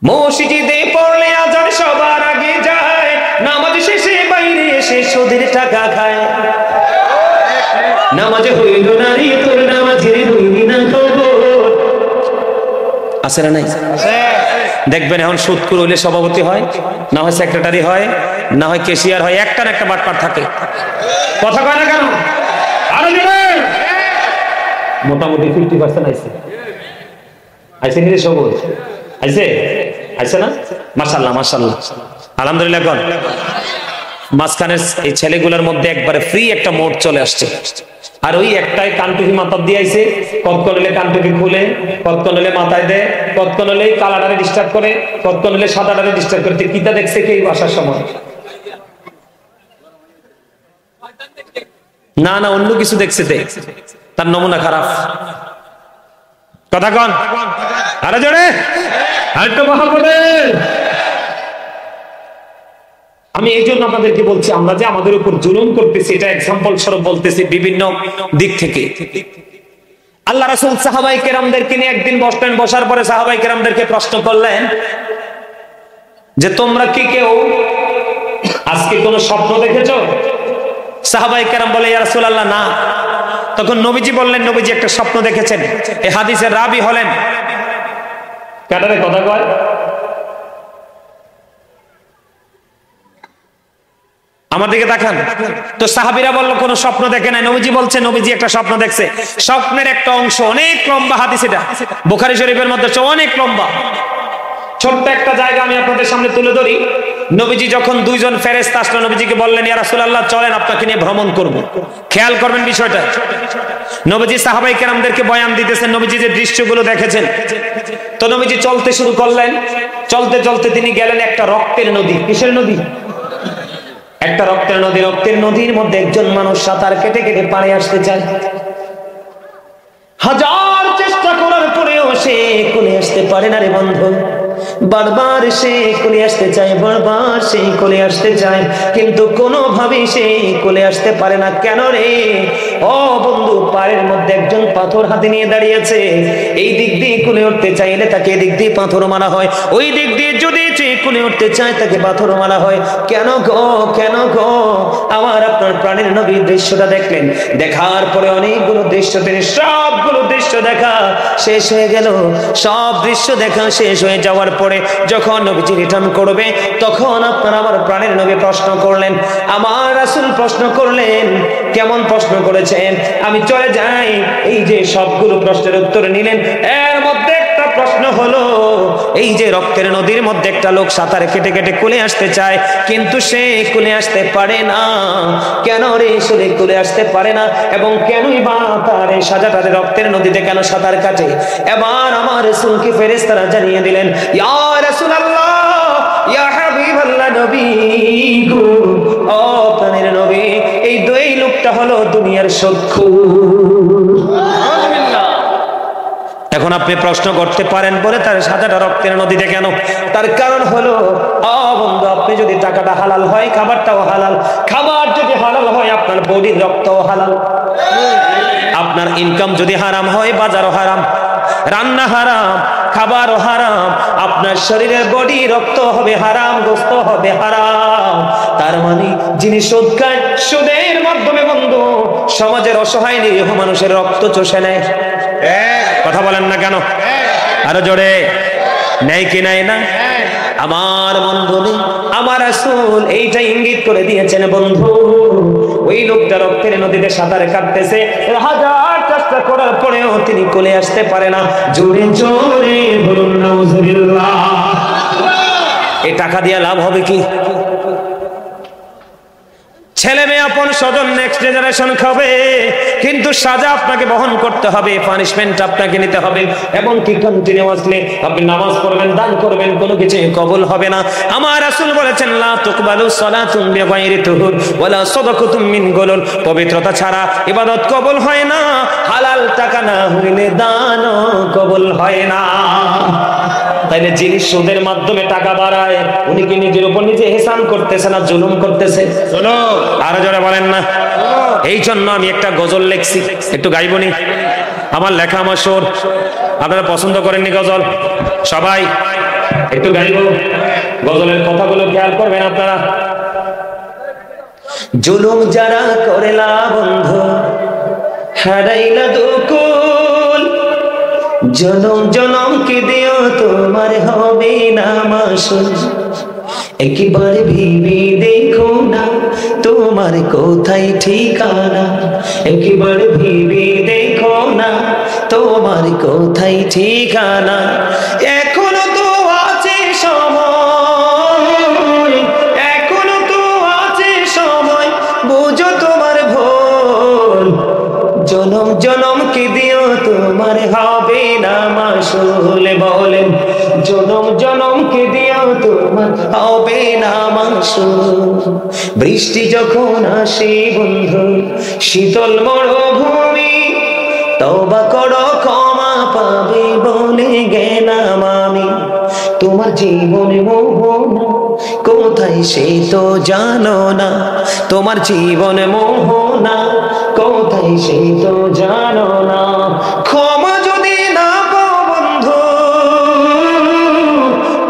মসজিদে পড়লে আজান সবার আগে যায়, নামাজ শেষে বাইরে এসে সুদের টাকা খায়। নামাজ হইল না রে তোর, নামাজের হইলি না খবর। আছে না নাই? দেখবেন এখন সুদখোর হইলে সভাপতি হয়, না হয় সেক্রেটারি হয়, না হয় ক্যাশিয়ার হয়, একটা না একটা বাটপার থাকে। কথা কয় না কেন? আরো জোরে। মোটামুটি 50% আইছে। আইছে কি রে সবুজ? আইছে? আইছে না? মাশাআল্লাহ মাশাআল্লাহ আলহামদুলিল্লাহ। কোন মাঝখানের এই ছেলেগুলোর মধ্যে একবারে ফ্রি একটা মোড চলে আসছে। আর ওই একটাই কানটুকি মাথার দিয়ে আইছে, কতক্ষণ হলে কানটুকি খুলে, কতক্ষণ হলে মাথায় দেয়, কতক্ষণ হলে কালাডারে ডিস্টার্ব করে, কতক্ষণ হলে সাদাডারে ডিস্টার্ব করে। কিতা দেখছে কি আসার সময়? না না, অন্য কিছু দেখছে, তার নমুনা খারাপ। কথা কন আরে জোরে, আরেকটু মহাপদে। আমি এই জন্য আপনাদেরকে বলছি, আমরা যে আমাদের উপর জুলুম করতেছি, এটা এক্সাম্পল স্বরূপ বলতেছি বিভিন্ন দিক থেকে। আল্লাহ রাসূল সাহাবায়ে কেরামদেরকে নিয়ে একদিন বসলেন, বসার পরে সাহাবায়ে কেরামদেরকে প্রশ্ন করলেন যে তোমরা কি কেউ আজকে কোন স্বপ্ন দেখেছো? সাহাবায়ে কেরাম বলে ইয়া রাসূলুল্লাহ না। তখন নবীজি বললেন, নবীজি একটা স্বপ্ন দেখেছেন। এই হাদিসের রাবী হলেন কাটারে কথা কয়, আমার দিকে তাকান। তো সাহাবীরা বলল কোন স্বপ্ন দেখে নাই। নবীজি বলছে নবীজি একটা স্বপ্ন দেখছে। স্বপ্নের একটা অংশ অনেক লম্বা হাদিস, এটা বুখারী শরীফের মধ্যে অনেক লম্বা। ছোট্ট একটা জায়গা আমি আপনাদের সামনে তুলে ধরি। নবীজি যখন দুইজন ফেরেশতা আসলো, নবীজিকে বললেন ইয়া রাসূলুল্লাহ চলেন আপনাকে নিয়ে ভ্রমণ করব। খেয়াল করবেন বিষয়টা। নবীজি সাহাবায়ে কেরামদেরকে বয়ান দিতেছেন, নবীজি যে দৃশ্যগুলো দেখেছেন। তো নবীজি চলতে শুরু করলেন। চলতে চলতে তিনি গেলেন একটা রক্তের নদী। কিসের নদী? একটা রক্তের নদী। রক্তের নদীর মধ্যে একজন মানুষ সাঁতার কেটে কেটে পাড়ে আসতে চায়। হাজার চেষ্টা করার পরেও সে কোলে আসতে পারে না রে বন্ধু। বারবার সে কোলে আসতে চায়, বারবার সে কোলে আসতে চায়, কিন্তু কোনোভাবেই সে কোলে আসতে পারে না। কেন রে? ও বন্ধু, পাড়ের মধ্যে একজন পাথর হাতে নিয়ে দাঁড়িয়েছে। এই দিক দিয়ে কোলে উঠতে চাইলে তাকে এদিক দিয়ে পাথর মারা হয়, ওই দিক দিয়ে যদি কোলে উঠতে চায় তাকে পাথর মারা হয়। কেন গো, কেন গো? আমার আপনার প্রাণের নবী দৃশ্যটা দেখলেন। দেখার পরে অনেকগুলো দৃশ্য, তিনি সবগুলো দৃশ্য দেখা শেষ হয়ে গেল। সব দৃশ্য দেখা শেষ হয়ে যাওয়ার পরে যখন নবীজি রিটার্ন করবে, তখন আপনার আমার প্রাণের নবী প্রশ্ন করলেন, আমার রাসূল প্রশ্ন করলেন। কেমন প্রশ্ন করেছেন? আমি চলে যাই। এই যে সবগুলো প্রশ্নের উত্তর নিলেন, এর মধ্যে একটা প্রশ্ন হলো এই যে রক্তের নদীর মধ্যে একটা লোক সাঁতার কেটে কেটে কোলে আসতে চায়, কিন্তু সে কোলে আসতে পারে না। কেন রে সে কোলে আসতে পারে না? এবং কেনই বা তার এই সাজাটারে রক্তের নদীতে কেন সাঁতার কাটে? এবার আমার রাসূলকে ফেরেশতারা জানিয়ে দিলেন, ইয়া রাসূলুল্লাহ, ইয়া হাবিবাল্লাহ, নবী গো, ও প্রাণের নবী, এই দুই লোকটা হলো দুনিয়ার শত্রু। এখন আপনি প্রশ্ন করতে পারেন বলে তার সাজাটা রক্তের নদীতে কেন? তার কারণ হলো, ও বন্ধু, আপনি যদি টাকাটা হালাল হয়, খাবারটাও হালাল। খাবার যদি হালাল হয়, আপনার বডির রক্তও হালাল। আপনার ইনকাম যদি হারাম হয়, বাজারও হারাম, রান্না হারাম, খাবারও হারাম, আপনার শরীরের বডি রক্ত হবে হারাম, গোশত হবে হারাম। তার মানে যিনি সুদ খায়, সুদের মাধ্যমে বন্ধু সমাজের অসহায় নিরীহ মানুষের রক্ত চষে নেয়। কথা বলেন না কেন? আরো জোরে, নেই কি নাই না? আমার বন্ধু, আমার রাসূল এইটা ইঙ্গিত করে দিয়েছেন বন্ধু। ওই লোকটা রক্তের নদীতে সাঁতার কাটতেছে, হাজার চেষ্টা করার পরেও তিনি কোলে আসতে পারে না। জোরে জোরে বলুন নাউজুবিল্লাহ। এই টাকা দিয়ে লাভ হবে কি? ছেলে মেয়ে আপন স্বজন নেক্সট জেনারেশন খাবে, কিন্তু সাজা আপনাকে বহন করতে হবে, পানিশমেন্ট আপনাকে নিতে হবে। এবং কি কন্টিনিউয়াসলি আপনি নামাজ পড়বেন, দান করবেন, কোনো কিছু কবুল হবে না। আমার রাসূল বলেছেন, লা তুকবালু সালাতুন বিগাইরি তুহুর ওয়ালা সাদাকাতুম মিন গুলুল। পবিত্রতা ছাড়া ইবাদত কবুল হয় না, হালাল টাকা না হইলে দানও কবুল হয় না। তাইলে যিনি সুদের মাধ্যমে টাকা বাড়ায়, উনি কি নিজের উপর নিজে ইহসান করতেছে না জুলুম করতেছে? আরো জোরে বলেন না। এই জন্য আমি একটা গজল লিখছি, একটু গাইবনি। আমার লেখা, আমার সুর। আপনারা পছন্দ করেননি গজল? সবাই একটু গাইব, গজলের কথাগুলো খেয়াল করবেন আপনারা। জুলুম যারা করেলা বন্ধু হারাইলা দুকুল, জনম জনম কি দিও তোমার হবে না মাসুল। একবার ভেবে দেখো না তোমার কোথায় ঠিকানা, একবার ভেবে দেখো না তোমার কোথায় ঠিকানা। এখনো তো আছে সময়, এখনো তো আছে সময়, বুঝো তোমার ভুল। জনম জনম কি দিও তোমার হবে না মাসুল। বলেন জনম জনম কি দিও তোমার হবে না মাসুল। বৃষ্টি যখন আসে বন্ধু শীতল মরুভূমি, তওবা করো ক্ষমা পাবে বলে গেলাম আমি। তোমার জীবনে মোহনা কোথায় সে তো জানো না, তোমার জীবনে মোহনা কোথায় সে তো জানো না। ক্ষমা যদি না পাও বন্ধু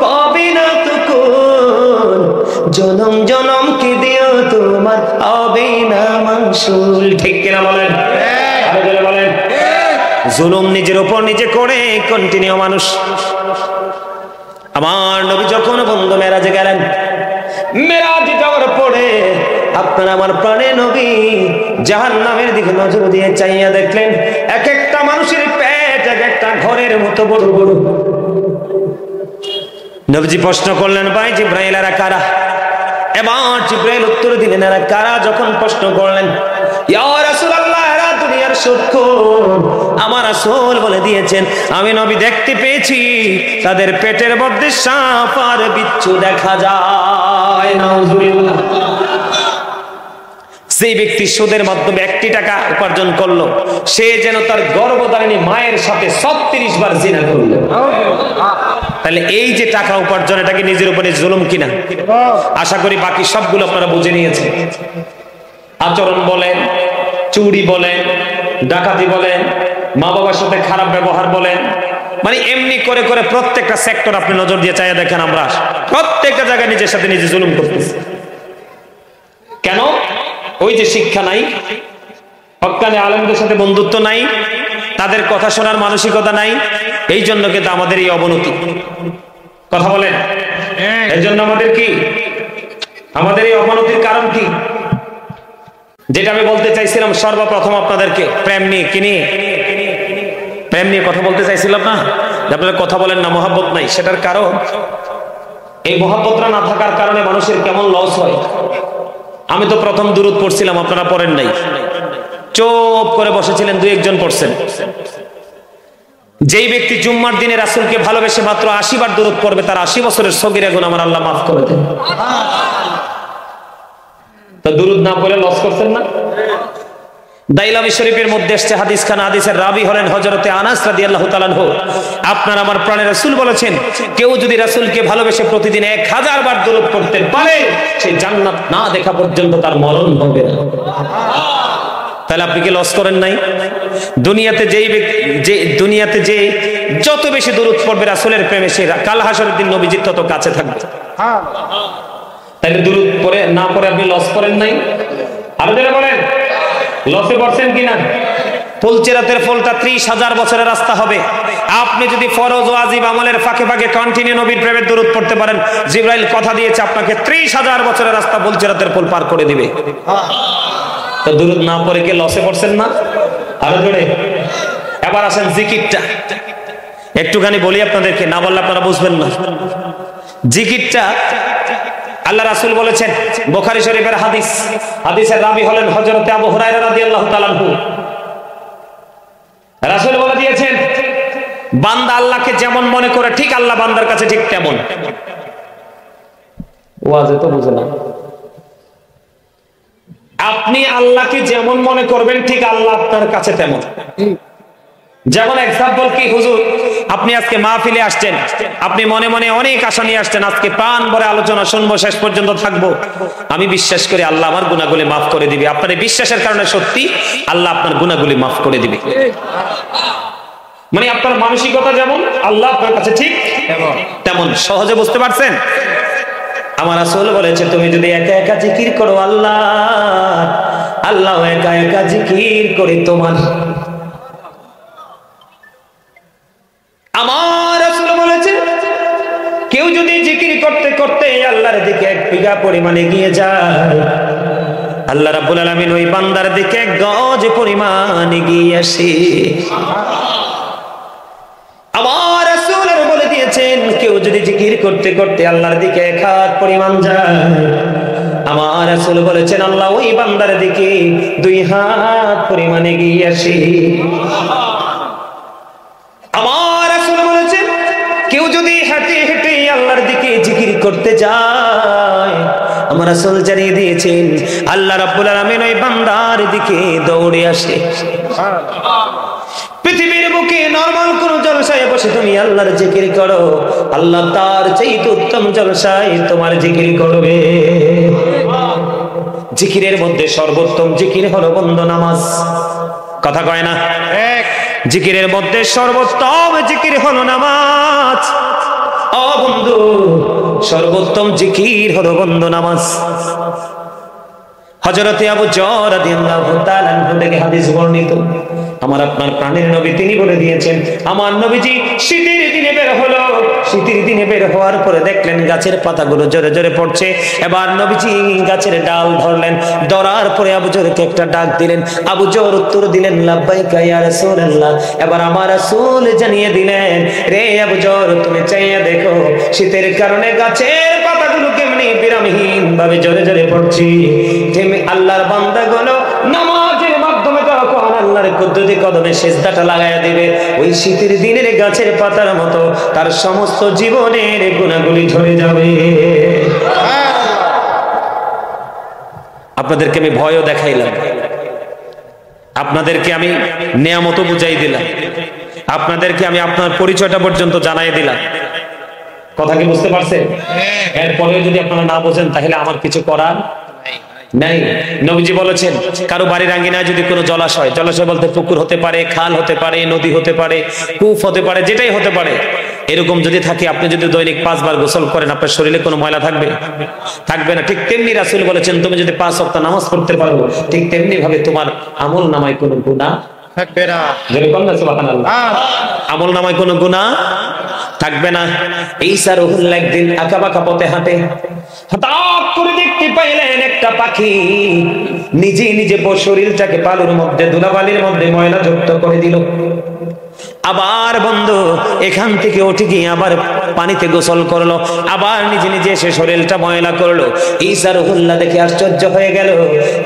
পাবে না তো কোন, জনম জনম কি দিও তোমার হবে না মাসুল। ঠিক কিনা বলেন? বলেন। জুলুম নিজের উপর নিজে করে কন্টিনিউ মানুষ। আমার নবী যখন বন্ধু মেরাজে গেলেন, মেরাজে যাওয়ার পরে আপনার আমার প্রাণের নবী জাহান্নামের দিকে নজর দিয়ে চাইয়া দেখলেন এক একটা মানুষের পেট এক একটা ঘরের মতো বড় বড়। নবীজি প্রশ্ন করলেন, ভাই জিব্রাইল এরা কারা? এবার জিব্রাইল উত্তর দিলেন, এরা কারা? যখন প্রশ্ন করলেন, ইয়া রাসূলুল্লাহ এরা দুনিয়ার শত্রু। আমার রাসূল বলে দিয়েছেন, আমি নবী দেখতে পেয়েছি তাদের পেটের মধ্যে সাপ আর বিচ্ছু দেখা যায়। নাউজুবিল্লাহ। যে ব্যক্তি সুদের মাধ্যমে 1 টাকা উপার্জন করলো, সে যেন তার গর্ভধারিণী মায়ের সাথে 36 বার জিনা করলো। তাহলে এই যে টাকা উপার্জন, এটা কি নিজের উপরে জুলুম কিনা? আশা করি বাকি সবগুলো আপনারা বুঝে নিয়েছেন। আচরণ বলেন, চুরি বলেন, ডাকাতি বলেন, মা বাবার সাথে খারাপ ব্যবহার বলেন, মানে এমনি করে করে প্রত্যেকটা সেক্টর আপনি নজর দিয়ে চাইয়া দেখেন, আমরা প্রত্যেকটা জায়গায় নিজের সাথে নিজে জুলুম করতেছি। কেন? ওই যে শিক্ষা নাই, হক্কানি আলেমদের সাথে বন্ধুত্ব নাই, তাদের কথা শোনার মানসিকতা নাই, এই জন্য কিন্তু আমাদের এই অবনতি। কথা বলেন, এই জন্য আমাদের কি, আমাদের এই অবনতির কারণ কি? যেটা আমি বলতে চাইছিলাম সর্বপ্রথম আপনাদেরকে, প্রেম নিয়ে, কি নিয়ে? প্রেম নিয়ে কথা বলতে চাইছিলাম না, আপনারা কথা বলেন না, মহব্বত নাই। সেটার কারণ এই মহব্বতটা না থাকার কারণে মানুষের কেমন লস হয়। আমি তো প্রথম দুরূদ পড়ছিলাম, আপনারা পড়েন নাই, চুপ করে বসেছিলেন, 2-1 জন পড়ছেন। যেই ব্যক্তি জুম্মার দিনে রাসূলকে ভালোবেসে মাত্র 80 বার দুরূদ পড়বে, তার 80 বছরের সগীরা গুনাহ আমার আল্লাহ মাফ করে দেন। তো দুরূদ না পড়ে লস করছেন না? দাইলামি শরীফের মধ্যে এসেছে হাদিস খানা, হাদিসের রাবি হলেন হযরতে আনাস রাদিয়াল্লাহু তাআলা আনহু। আপনার আমার প্রাণের রাসূল বলেছেন, কেউ যদি রাসূলকে ভালোবেসে প্রতিদিন 1000 বার দুরূদ পড়তে পারে, সে জান্নাত না দেখা পর্যন্ত তার মরণ হবে না। তাহলে আপনি কি লস করেন নাই? দুনিয়াতে দুনিয়াতে যে যত বেশি দুরূদ পড়বে রাসূলের প্রেমে, সে কাল হাসরের দিন নবীজির তত কাছে থাকবে। তাহলে দুরূদ পড়ে না পড়ে আপনি লস করেন নাই? আর যারা বলেন লসে পড়ছেন কিনা? ফুলচেরাতের ফলটা 30,000 বছরের রাস্তা হবে। আপনি যদি ফরজ ওয়াজিব আমলের ফাঁকে ফাঁকে কন্টিনিউ নবীর প্রেমের দুরূদ পড়তে পারেন, জিবরাইল কথা দিয়েছে আপনাকে 30,000 বছরের রাস্তা ফুলচেরাতের ফল পার করে দিবে। তো দুরূদ না পড়ে কি লসে পড়ছেন না? আরো জোরে। এবার আসেন জিকিরটা, একটুখানি বলি আপনাদেরকে, না বললে আপনারা বুঝবেন না। জিকিরটা আল্লাহ রাসূল বলেছেন, বুখারী শরীফের হাদিস, হাদিসের রাবি হলেন হযরতে আবু হুরায়রা রাদিয়াল্লাহু তাআলা আনহু। রাসূল বলে দিয়েছেন, বান্দা আল্লাহকে যেমন মনে করে ঠিক আল্লাহ বান্দার কাছে ঠিক তেমন। ওয়াজে তো বুঝে না। আপনি আল্লাহকে যেমন মনে করবেন ঠিক আল্লাহ আপনার কাছে তেমন। যেমন এক্সাম্পল কি, হুজুর আপনি আজকে মাহফিলে আসছেন, আপনি মনে মনে অনেক আশা নিয়ে আসছেন, আজকে প্রাণ ভরে আলোচনা শুনবো, শেষ পর্যন্ত থাকবো, আমি বিশ্বাস করি আল্লাহ আমার গুনাহগুলি মাফ করে দিবে। আপনার এই বিশ্বাসের কারণে সত্যি আল্লাহ আপনার গুনাহগুলি মাফ করে দিবে। মানে আপনার মানসিকতা যেমন, আল্লাহ আপনার কাছে ঠিক তেমন সহজে বুঝতে পারছেন? আমার রাসূল বলেছে তুমি যদি একা একা জিকির করো আল্লাহ, আল্লাহ একা একা জিকির করে তোমার। আমার রাসূল বলেছে কেউ যদি জিকির করতে করতে আল্লাহর দিকে এক বিঘা পরিমাণে এগিয়ে যায়, আল্লাহ রাব্বুল আলামিন ওই বান্দার দিকে এক গজ পরিমাণ এগিয়ে আসে। আমার রাসূল বলে দিয়েছেন কেউ যদি জিকির করতে করতে আল্লাহর দিকে এক হাত পরিমাণ যায়, আমার রাসূল বলেছেন আল্লাহ ওই বান্দার দিকে 2 হাত পরিমাণ এগিয়ে আসে। আমার রাসূল বলেছেন কেউ যদি হেঁটে হেঁটে আল্লাহর দিকে জিকির করতে যায়, আমার রাসূল জানিয়ে দিয়েছেন আল্লাহ রাব্বুল আলামিন ওই বান্দার দিকে দৌড়ে আসে। পৃথিবীর বুকে নরমাল কোন জলসায় বসে তুমি আল্লাহর জিকির করো, আল্লাহ তার চাইতে উত্তম জলসায় তোমার জিকির করবে। জিকিরের মধ্যে সর্বোত্তম জিকির হলো বন্ধু নামাজ। কথা কয় না? জিকিরের মধ্যে সর্বোত্তম জিকির হলো নামাজ। ও বন্ধু, সর্বোত্তম জিকির হলো বন্ধু নামাজ। হযরতে আবু যর রাদিয়াল্লাহু তাআলা আনহু থেকে হাদিস বর্ণিত, আমার আপনার প্রাণের নবী তিনি বলে দিয়েছেন আমার নবীজি শীতের দিনে বের হলো, শীতের দিনে বের হওয়ার পরে দেখলেন গাছের পাতাগুলো জোরে জোরে পড়ছে। এবার নবীজি গাছের ডাল ধরলেন, ধরার পরে আবু যরকে একটা ডাক দিলেন। আবু যর উত্তর দিলেন লাব্বাইকা ইয়া রাসূলুল্লাহ। এবার আমার রাসূল জানিয়ে দিলেন রে আবু যর তুমি চাইয়া দেখো শীতের কারণে গাছের পাতাগুলো কেমনি বিরামহীন ভাবে জোরে জোরে পড়ছে। আল্লাহর বান্দাগুলো নামাজের মাধ্যমে যখন আল্লাহর কুদরতি কদমে সিজদাটা লাগায়া দিবে, ওই শীতের দিনের গাছের পাতার মতো তার সমস্ত জীবনের গুনাহগুলি ঝরে যাবে। আপনাদেরকে আমি ভয়ও দেখাইলাম, আপনাদেরকে আমি নিয়ামতও বুঝাই দিলাম, আপনাদেরকে আমি আপনার পরিচয়টা পর্যন্ত জানাই দিলাম। কথা কি বুঝতে পারছেন? এরপরেও যদি আপনারা না বোঝেন তাহলে আমার কিছু করার নাই। নবীজি বলেছেন কারো বাড়ির আঙ্গিনায় যদি কোনো জলাশয়, জলাশয় বলতে পুকুর হতে পারে, খাল হতে পারে, নদী হতে পারে, কূপ হতে পারে, যেটাই হতে পারে, এরকম যদি থাকে আপনি যদি দৈনিক 5 বার গোসল করেন আপনার শরীরে কোনো ময়লা থাকবে? থাকবে না। ঠিক তেমনি রাসূল বলেছেন তুমি যদি 5 ওয়াক্ত নামাজ পড়তে পারো ঠিক তেমনি ভাবে তোমার আমল নামায় কোনো গুনাহ থাকবে না। যেরকম না সুবহানাল্লাহ, আমল নামায় কোনো গুনাহ থাকবে না। ঈসা রূহুল্লাহ একদিন আঁকাবাঁকা পথে হাঁটে, হঠাৎ করে দেখতে পাইলেন একটা পাখি নিজে নিজে শরীরটাকে বালুর মধ্যে ধুলাবালির মধ্যে ময়লা যুক্ত করে দিল। আবার বন্ধু এখান থেকে উঠে গিয়ে আবার পানিতে গোসল করলো, আবার নিজে নিজে এসে শরীরটা ময়লা করলো। ঈসা রূহুল্লাহ দেখে আশ্চর্য হয়ে গেল।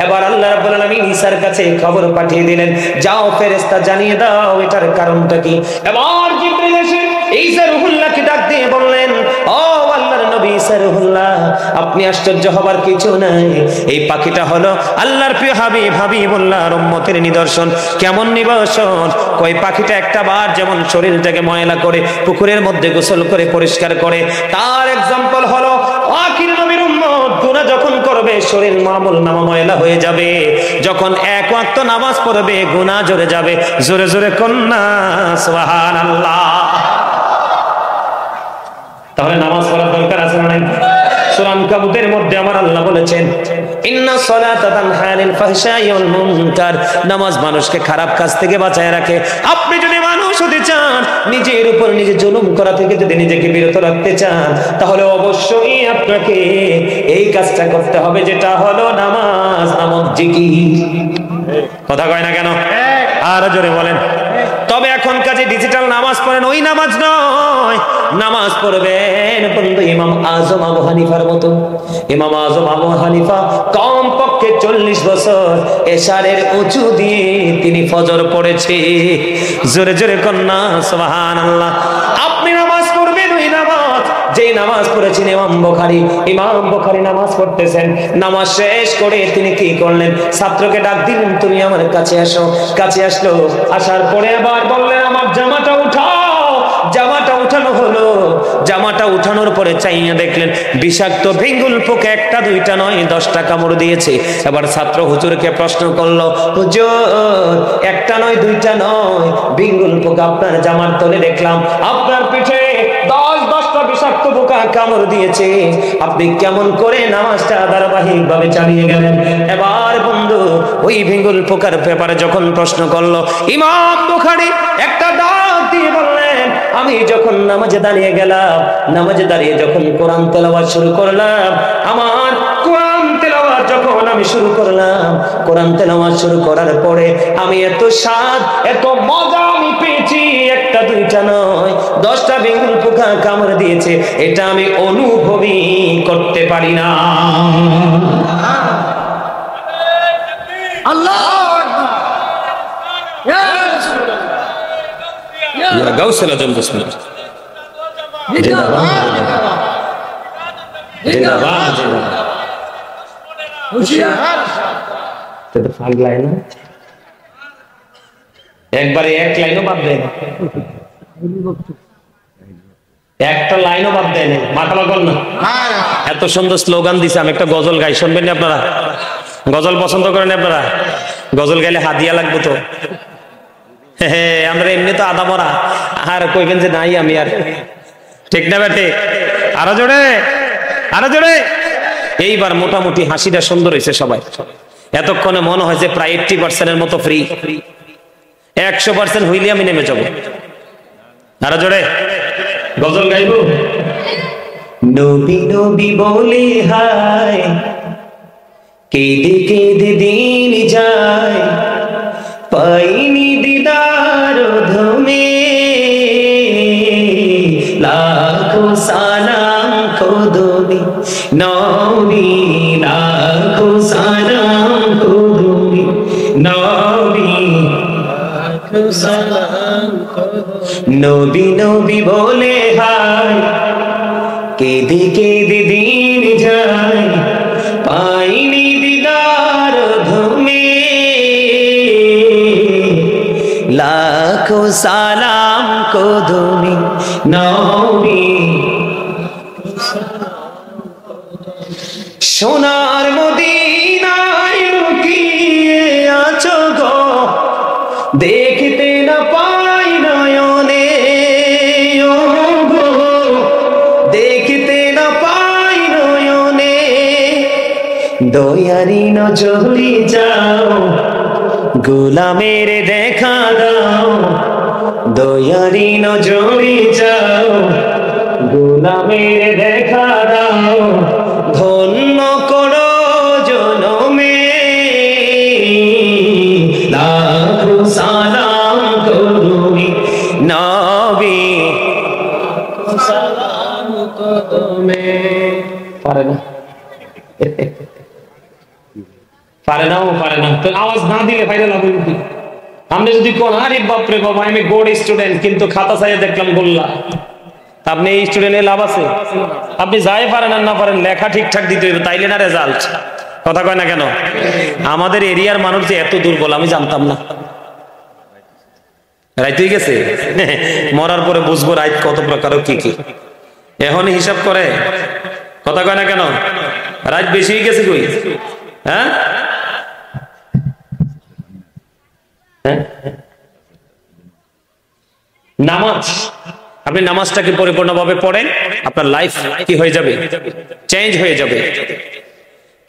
এবার আল্লাহ রাব্বুল আলামিন ঈসার কাছে খবর পাঠিয়ে দিলেন, যাও ফেরেশতা জানিয়ে দাও এটার কারণটা কি। এবার জিবরিল এসে ঈসা রূহুল্লাহকে ডাক দিয়ে বললেন, ও আল্লাহর নবী ঈসা রূহুল্লাহ আপনি আশ্চর্য হবার কিছু নাই, এই পাখিটা হলো আল্লাহর প্রিয় হাবিবুল্লাহর উম্মতের নিদর্শন। কেমন নিদর্শন? কই পাখিটা একটা বার যেমন শরীরটাকে ময়লা করে পুকুরের মধ্যে গোসল করে পরিষ্কার করে, তার এক্সাম্পল হলো আখির নবীর উম্মত গুনাহ যখন করবে শরীর আমল নামা ময়লা হয়ে যাবে, যখন 1 ওয়াক্ত নামাজ পড়বে গুনাহ ঝরে যাবে। জোরে জোরে কন্না সুবহানাল্লাহ। তাহলে নামাজ পড়ার দরকার আছে না নাই? সূরা আনকাবুতের মধ্যে আমার আল্লাহ বলেছেন ইন্না সলাতা তানহা আনিল ফাহশাই ওয়াল মুনকার, নামাজ মানুষকে খারাপ কাজ থেকে বাঁচায় রাখে। আপনি যদি মানুষ হতে চান, নিজের উপর নিজে জুলুম করা থেকে যদি নিজেকে বিরত রাখতে চান, তাহলে অবশ্যই আপনাকে এই কাজটা করতে হবে, যেটা হলো নামাজ নামক জিকির। কথা কয় না কেন? আর জোরে বলেন। তবে এখন কাজে ডিজিটাল নামাজ পড়েন, ওই নামাজ নয়, নামাজ পড়বেন বন্ধু ইমাম আজম আবু হানিফার মতো। ইমাম আজম আবু হানিফা কম পক্ষে 40 বছর এশারের উঁচু দিয়ে তিনি ফজর পড়েছে। জোরে জোরে কন্যা সুবহানাল্লাহ। আপনি নামাজ পড়বেন ওই নামাজ যেই নামাজ পড়েছেন ইমাম বুখারী নামাজ পড়তেছেন, নামাজ শেষ করে তিনি কি করলেন? ছাত্রকে ডাক দিলেন, তুমি আমার কাছে আসো। কাছে আসলো, আসার পরে আবার বললেন আমার জামাটা উঠাও। জামাটা উঠানো হলো, জামাটা উঠানোর পরে চাইয়া দেখলেন বিষাক্ত ভিঙ্গুল পোকা 1টা 2টা নয় 10টা কামড় দিয়েছে। এবার ছাত্র হুজুরকে প্রশ্ন করলো, হুজুর 1টা নয় 2টা নয় ভিঙ্গুল পোকা আপনার জামার তলে দেখলাম, আপনার পিঠে 10 পোকা কামড় দিয়েছে, আপনি কেমন করে নামাজটা ধারাবাহিক ভাবে চালিয়ে গেলেন? এবার বন্ধু ওই ভিঙ্গুল পোকার ব্যাপারে যখন প্রশ্ন করলো, ইমাম বুখারী একটা ডাক দিয়ে বললেন, আমি যখন নামাজে দাঁড়িয়ে গেলাম, নামাজে দাঁড়িয়ে যখন কোরআন তেলাওয়াত শুরু করলাম, আমার কোরআন তেলাওয়াত যখন আমি শুরু করলাম, কোরআন তেলাওয়াত শুরু করার পরে আমি এত স্বাদ, এত মজা আমি পেয়েছি, একটা দুইটা নয়, 10টা বেঙ্গল পোকা কামড় দিয়েছে, এটা আমি অনুভবই করতে পারি না। আল্লাহু আকবার। ইয়া রাসূলুল্লাহ, ইয়া গাউসুল আজম বিসমিল্লাহ। জিন্দাবাদ, জিন্দাবাদ, হুশিয়ার। তো পাগলাই না, একবারে এক লাইনও বাদ দেয় না, একটা লাইনও বাদ দেয় না, মাথা লাগল না। এত সুন্দর স্লোগান দিছে, আমি একটা গজল গাই, শুনবেন না আপনারা? গজল পছন্দ করেন আপনারা? গজল গাইলে হাদিয়া লাগবে তো। হ্যাঁ, আমরা এমনি তো আদা মরা, আর কইবেন যে নাই আমি আর, ঠিক না বেটে? আরো জোরে, আরো জোরে। এইবার মোটামুটি হাসিটা সুন্দর হয়েছে সবাই। এতক্ষণে মনে হয় যে প্রায় 80% মতো ফ্রি, 100% হইলে আমি নেমে যাব। আরো জোরে গজল গাইব। নবী নবী বলে হায়, কেঁদে কেঁদে দিন যায়, পাইনি দিদার ধমে, লাখো সালাম খোদবি নবী, লাখো সালাম খোদবি নবী, লাখো সালাম খোদবি। নবী নবী বলে হায়, কেঁদে কেঁদে দিন যায়, পাইনি দিদার ধমে, লাখো সালাম কদমি নবী। সোনার মদিনায় লুকিয়ে আছো গো, দেখতে না পাই নয়নে, ও গো দেখতে না পাই নয়নে, দয়ারি নজরে যাও, গোলামের দেখা দাও, দয়ারি নজরে যাও, গোলামের দেখা দাও, ধন্য করো জনমে, লাখো সালাম করুনি নবী, সালাম কদমে। পারে না, পারে না, ও পারে না, তো আওয়াজ না দিলে ফাইদা লাগবে। আপনি যদি কোন আরে বাপরে বাবা আমি গোল্ড স্টুডেন্ট, কিন্তু খাতা চাইয়ে দেখলাম গোল্লা, আপনি এই স্টুডেন্টের লাভ আছে? আপনি যাই পারেন আর না পারেন, লেখা ঠিকঠাক দিতে হইবে, তাইলে না রেজাল্ট। কথা কয় না কেন? আমাদের এরিয়ার মানুষ যে এত দুর্বল আমি জানতাম না। রাইত হয়ে গেছে, মরার পরে বুঝবো রাইত কত প্রকার কি কি। এখন হিসাব করে, কথা কয় না কেন? রাত বেশি হয়ে গেছে কই? হ্যাঁ, নামাজ, আপনি নামাজটাকে পরিপূর্ণভাবে পড়েন, আপনার লাইফ কি হয়ে যাবে? চেঞ্জ হয়ে যাবে।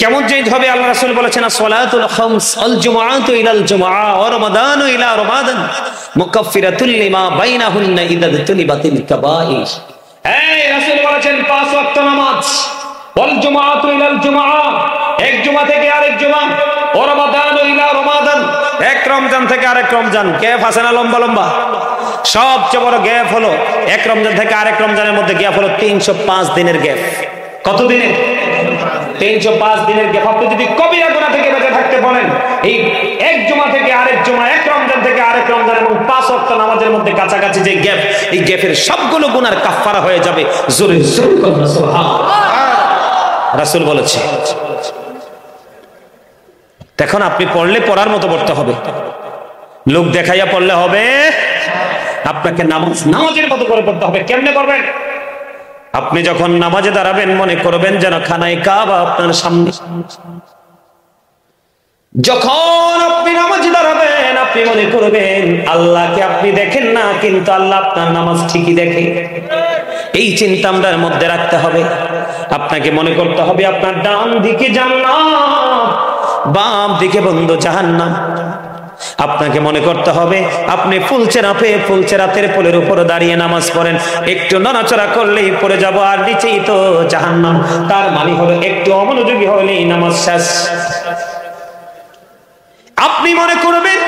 কেমন চেঞ্জ হবে? আল্লাহ রাসূল বলেছেন, সালাতুল খামস আল জুমআতু ইলাল জুমআ ওয়া রমাদানু ইলা রমাদান মুকাফফিরাতুল লিমা বাইনাহুন্না ইযা তুনিবাতিল কাবাইর। এই রাসূল বলেছেন 5 ওয়াক্ত নামাজ, ওয়াল জুমআতু ইলাল জুমআ, এক জুমা থেকে আরেক জুমা, ওয়া রমাদানু ইলা রমাদান, এক রমজান থেকে আরেক রমজান। গ্যাপ আছে না লম্বা লম্বা? সবচেয়ে বড় গ্যাপ হলো এক রমজান থেকে আরেক রমজানের মধ্যে গ্যাপ হলো 305 দিনের গ্যাপ। কত দিনের? 305 দিনের গ্যাপ। আপনি যদি কবিরা গুনাহ থেকে বেঁচে থাকতে পারেন, এই এক জুমা থেকে আরেক জুমা, এক রমজান থেকে আরেক রমজান এবং 5 ওয়াক্ত নামাজের মধ্যে কাছাকাছি যে গ্যাপ, এই গ্যাপের সবগুলো গুনার কাফারা হয়ে যাবে। জোরে জোরে বলুন সুবহানাল্লাহ। রাসূল বলেছে। এখন আপনি পড়লে পড়ার মতো পড়তে হবে, লোক দেখাইয়া পড়লে হবে? আপনাকে নামাজের মতো করে পড়তে হবে। কেমনে করবেন? আপনি যখন নামাজে দাঁড়াবেন মনে করবেন যেন খানায় কাবা আপনার সামনে। যখন আপনি নামাজে দাঁড়াবেন আপনি মনে করবেন আল্লাহকে আপনি দেখেন না, কিন্তু আল্লাহ আপনার নামাজ ঠিকই দেখে। এই চিন্তা আমাদের মধ্যে রাখতে হবে। আপনাকে মনে করতে হবে আপনার ডান দিকে জান্নাত, বাম দিকে বন্ধু জাহান্নাম। আপনাকে মনে করতে হবে আপনি ফুলচেরাতের পোলের উপর দাঁড়িয়ে নামাজ পড়েন, একটু নড়াচড়া করলেই পড়ে যাব আর নিচেই তো জাহান্নাম। তার মানে হলো একটু অমনোযোগী হলেই নামাজ শেষ। আপনি মনে করবেন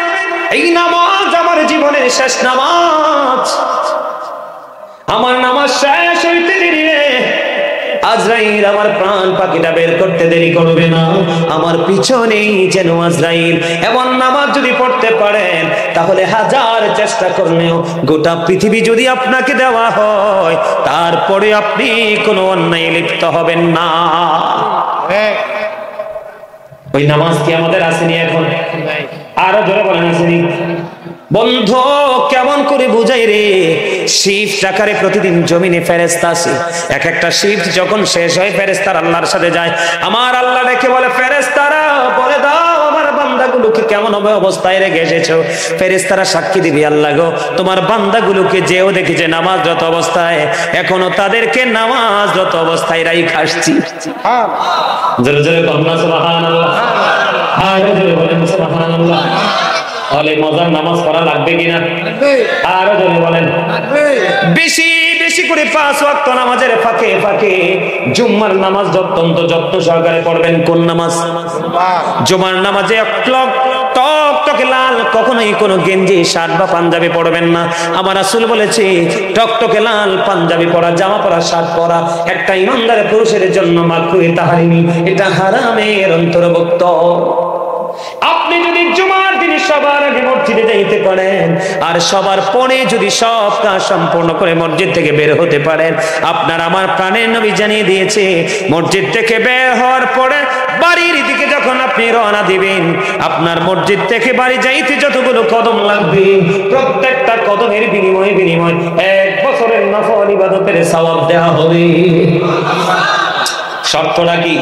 এই নামাজ আমার জীবনের শেষ নামাজ, আমার নামাজ শেষ হইতে দেরি, আজরাইল আমার প্রাণ পাখিটা বের করতে দেরি করবে না, আমার পিছনেই যেন আজরাইল। এমন নামাজ যদি পড়তে পারেন তাহলে হাজার চেষ্টা করলেও গোটা পৃথিবী যদি আপনাকে দেওয়া হয় তারপরে আপনি কোনো অন্যায় লিপ্ত হবেন না। ওই নামাজ কি আমাদের আসেনি এখন? আরো জোরে বলেন আসেনি? বন্ধু কেমন করে বুঝাই রে, শিফট আকারে প্রতিদিন জমিনে ফেরেশতা আসে, এক একটা শিফট যখন শেষ হয় ফেরেশতারা আল্লাহর সাথে যায়, আমার আল্লাহ ডেকে বলে ফেরেশতারা বলে দাও আমার বান্দাগুলোকে কেমন অবস্থায় রেখে এসেছো। ফেরেশতারা সাক্ষী দিবি আল্লাহ গো তোমার বান্দাগুলোকে যেও দেখেছে নামাজরত অবস্থায়, এখনো তাদেরকে নামাজরত অবস্থায় রাইখা আসছি। জোরে জোরে বলুন সুবহানাল্লাহ, আরো জোরে বলেন সুবহানাল্লাহ। তাহলে মজার নামাজ পড়া লাগবে কিনা? আরো জোরে বলেন। বেশি বেশি করে 5 ওয়াক্ত নামাজের ফাঁকে ফাঁকে জুম্মার নামাজ অত্যন্ত যত্ন সহকারে পড়বেন। কোন নামাজ? জুমার নামাজে টকটকে লাল কখনোই কোনো গেঞ্জি শার্ট বা পাঞ্জাবি পরবেন না। আমার রাসূল বলেছে টকটকে লাল পাঞ্জাবি পরা, জামা পরা, শার্ট পরা একটা ইমানদার পুরুষের জন্য মাকরুহে তাহরিমি, এটা হারামের অন্তর্ভুক্ত। আপনি যদি জুমার দিনে সবার আগে মসজিদে যাইতে পারেন আর সবার পরে যদি সব কাজ সম্পূর্ণ করে মসজিদ থেকে বের হতে পারেন, আপনার আমার প্রাণের নবী জানিয়ে দিয়েছে মসজিদ থেকে বের হওয়ার পরে বাড়ির দিকে যখন আপনি রওনা দিবেন, আপনার মসজিদ থেকে বাড়ি যাইতে যতগুলো কদম লাগবে প্রত্যেকটা কদমের বিনিময়ে 1 বছরের নফল ইবাদতের সওয়াব দেওয়া হবে। শর্তটা কি?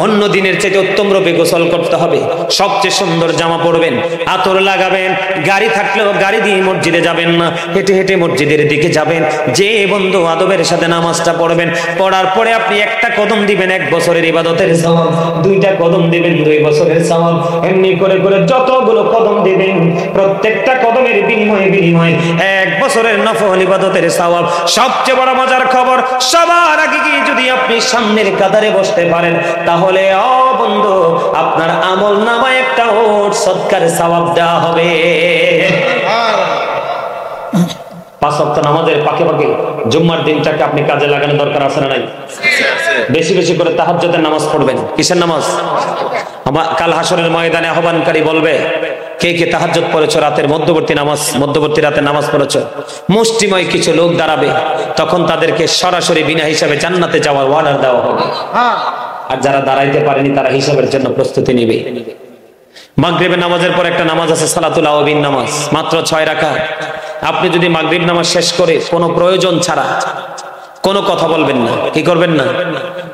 অন্য দিনের চাইতে উত্তম রূপে গোসল করতে হবে, সবচেয়ে সুন্দর জামা পরবেন, আতর লাগাবেন, গাড়ি থাকলেও গাড়ি দিয়ে মসজিদে যাবেন না, হেঁটে হেঁটে মসজিদের দিকে যাবেন। যে বন্ধু আদবের সাথে নামাজটা পড়বেন, পড়ার পরে আপনি একটা কদম দিবেন 1 বছরের ইবাদতের সওয়াব, 2টা কদম দিবেন 2 বছরের সওয়াব, এমনি করে করে যতগুলো কদম দিবেন প্রত্যেকটা কদমের বিনিময়ে 1 বছরের নফল ইবাদতের সওয়াব। সবচেয়ে বড় মজার খবর, সবার আগে কি যদি আপনি সামনের কাতারে বসতে পারেন তাহলে বন্ধু আপনার আমল নামায় একটা ওট সদকার সওয়াব দেওয়া হবে। 5 ওয়াক্ত নামাজের পাকে পাকে জুম্মার দিনটাকে আপনি কাজে লাগানো দরকার আছে না নাই? বেশি বেশি করে তাহাজ্জুদের নামাজ পড়বেন। কিসের নামাজ? কাল হাসরের ময়দানে আহ্বানকারী বলবে কে কে তাহাজ্জুদ পড়েছো, রাতের মধ্যবর্তী রাতে নামাজ পড়েছো। মুষ্টিময় কিছু লোক দাঁড়াবে, তখন তাদেরকে সরাসরি বিনা হিসাবে জান্নাতে যাওয়ার অর্ডার দেওয়া হবে। আর যারা দাঁড়াইতে পারেনি তারা হিসাবের জন্য প্রস্তুতি নেবে। মাগরিবের নামাজের পর একটা নামাজ আছে সালাতুল আওয়াবিন নামাজ, মাত্র 6 রাকাত। আপনি যদি মাগরিব নামাজ শেষ করে কোনো প্রয়োজন ছাড়া কোনো কথা বলবেন না, কি করবেন না?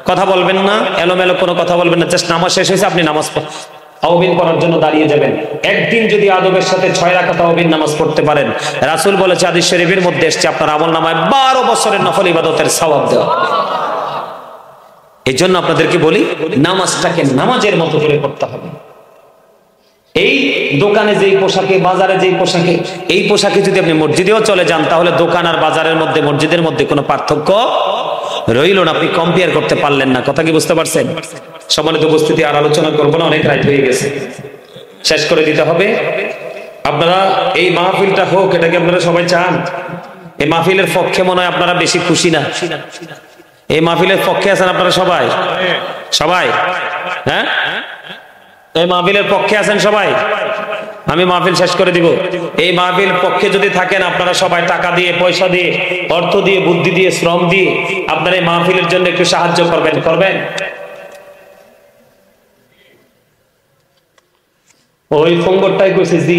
কথা বলবেন না, এলোমেলো কোনো কথা বলবেন না, জাস্ট নামাজ শেষ হয়েছে আপনি নামাজ আওয়াবিন পড়ার জন্য দাঁড়িয়ে যাবেন। একদিন যদি আদবের সাথে 6 রাকাত আওয়াবিন নামাজ পড়তে পারেন, রাসূল বলেছে হাদিস শরীফের মধ্যে এসেছে আপনার আমল নামায় 12 বছরের নফল ইবাদতের সওয়াব দেওয়া। এই জন্য আপনাদেরকে বলি নামাজটাকে নামাজের মতো করে করতে হবে। এই দোকানে যেই পোশাকে, বাজারে যেই পোশাকে, এই পোশাকে যদি আপনি মসজিদেও চলে যান তাহলে দোকান আর বাজারের মধ্যে মসজিদের মধ্যে কোনো পার্থক্য রইল না, আপনি কম্পেয়ার করতে পারলেন না। কথা কি বুঝতে পারছেন? সম্মানিত উপস্থিতি, আর আলোচনা করবো না, অনেক রাত হয়ে গেছে, শেষ করে দিতে হবে। আপনারা এই মাহফিলটা হোক, এটাকে আপনারা সবাই চান? এই মাহফিলের পক্ষে মনে হয় আপনারা বেশি খুশি না? এই মাহফিলের পক্ষে আছেন আপনারা সবাই? সবাই? হ্যাঁ, এই মাহফিলের পক্ষে আছেন সবাই? আমি মাহফিল শেষ করে দিব। এই মাহফিল পক্ষে যদি থাকেন আপনারা সবাই টাকা দিয়ে, পয়সা দিয়ে, অর্থ দিয়ে, বুদ্ধি দিয়ে, শ্রম দিয়ে আপনারা এই মাহফিলের জন্য একটু সাহায্য করবেন? ওই ফোঙ্গরটাই কইছে জি।